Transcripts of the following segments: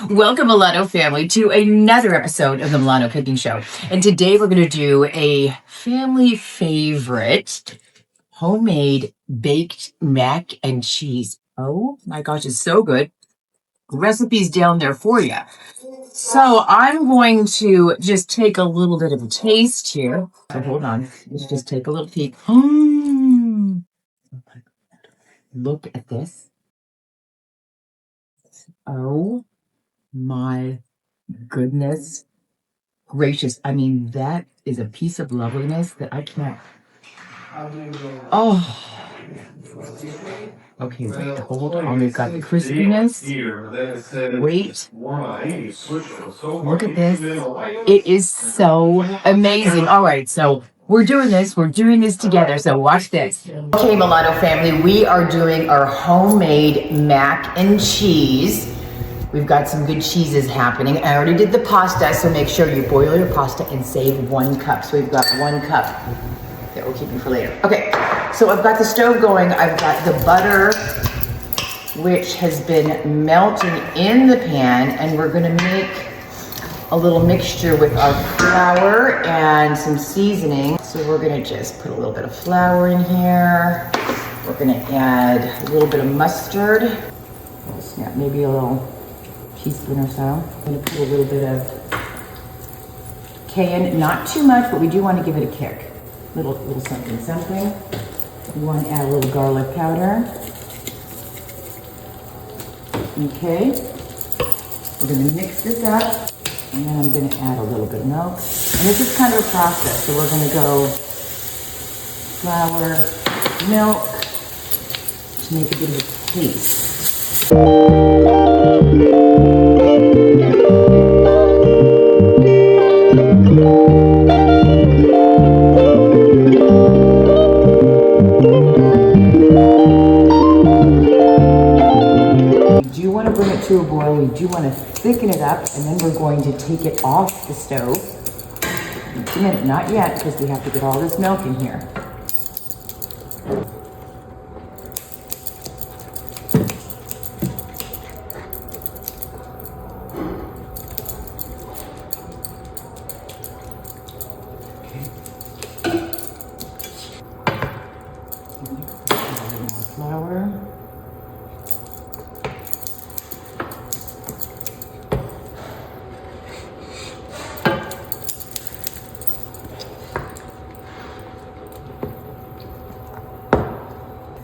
Welcome, Milano family, to another episode of the Milano Cooking Show. And today we're going to do a family favorite homemade baked mac and cheese. Oh my gosh, it's so good. Recipes down there for you. So I'm going to just take a little bit of a taste here. So hold on. Let's just take a little peek. Look at this. Oh my goodness gracious. I mean, that is a piece of loveliness that I can't. Oh. Okay, wait, hold on. We've got the crispiness. Wait. Look at this. It is so amazing. All right, so we're doing this together, so watch this. Okay, Milano family, we are doing our homemade mac and cheese. We've got some good cheeses happening. I already did the pasta, so make sure you boil your pasta and save 1 cup. So we've got 1 cup that we're keeping for later. Okay, so I've got the stove going. I've got the butter, which has been melting in the pan, and we're gonna make a little mixture with our flour and some seasoning. So we're gonna just put a little bit of flour in here. We're gonna add a little bit of mustard. Snap, maybe a little teaspoon or so. I'm gonna put a little bit of cayenne, not too much, but we do want to give it a kick. Little something. We want to add a little garlic powder. Okay. We're gonna mix this up, and then I'm gonna add a little bit of milk. And this is kind of a process, so we're gonna go flour, milk, to make a bit of a paste. To a boil, we do want to thicken it up, and then we're going to take it off the stove. Just a minute, not yet, because we have to get all this milk in here. Flour.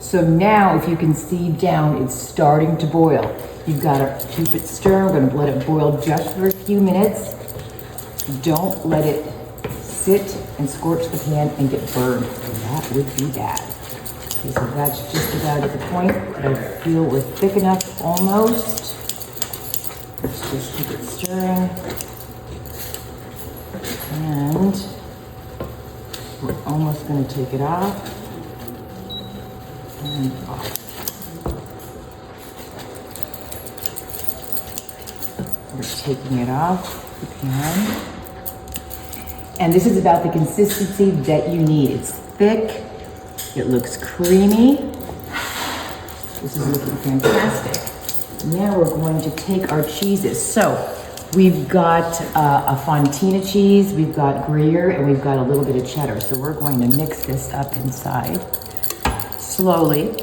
So now, if you can see down, it's starting to boil. You've got to keep it stirring. We're going to let it boil just for a few minutes. Don't let it sit and scorch the pan and get burned. That would be bad. Okay, so that's just about at the point that I feel we're thick enough almost. Let's just keep it stirring. And we're almost going to take it off. And off. We're taking it off the pan. And this is about the consistency that you need. It's thick, it looks creamy. This is looking fantastic. Now we're going to take our cheeses. So we've got a fontina cheese, we've got gruyere, and we've got a little bit of cheddar. So we're going to mix this up inside. Slowly.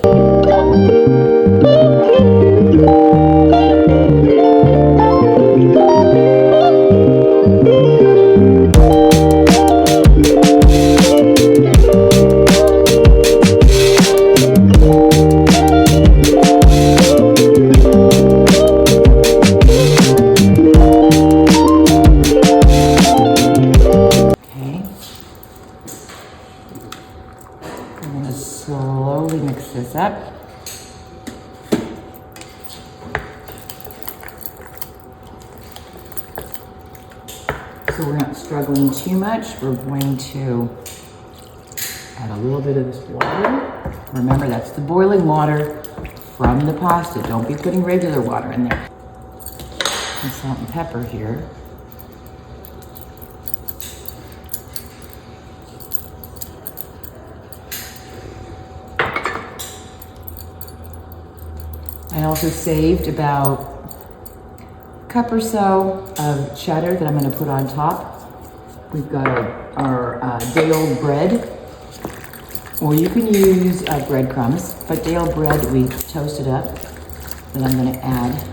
Slowly mix this up. So we're not struggling too much. We're going to add a little bit of this water. Remember, that's the boiling water from the pasta. Don't be putting regular water in there. Some salt and pepper here. I also saved about cup or so of cheddar that I'm going to put on top. We've got our day-old bread, or you can use breadcrumbs, but day-old bread we toasted up that I'm going to add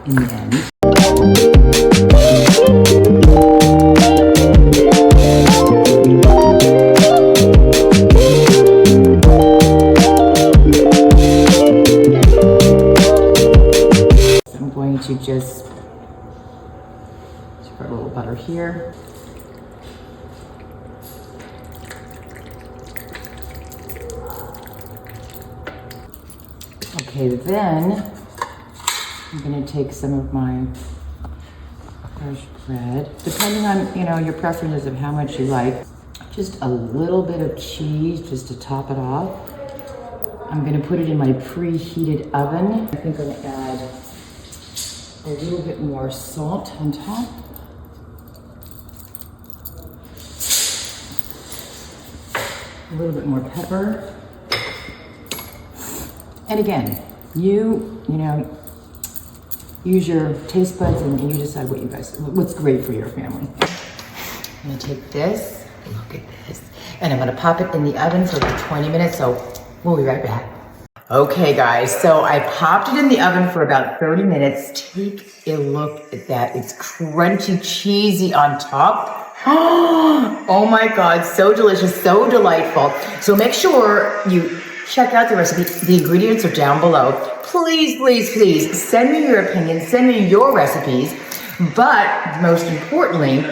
in the end. I'm going to just spread a little butter here. Okay, then I'm going to take some of my fresh bread, depending on, your preferences of how much you like. Just a little bit of cheese just to top it off. I'm going to put it in my preheated oven. I think I'm going to add a little bit more salt on top. A little bit more pepper. And again, you use your taste buds and you decide what's great for your family. I'm gonna take this, look at this, and I'm gonna pop it in the oven for about 20 minutes, so we'll be right back. Okay guys, so I popped it in the oven for about 30 minutes. Take a look at that. It's crunchy, cheesy on top. Oh my God, so delicious, so delightful. So make sure you check out the recipe. The ingredients are down below. Please, please, please send me your opinions, send me your recipes. But most importantly,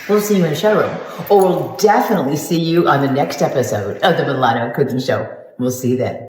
we'll see you in the showroom, or we'll definitely see you on the next episode of the Milano Cooking Show. We'll see you then.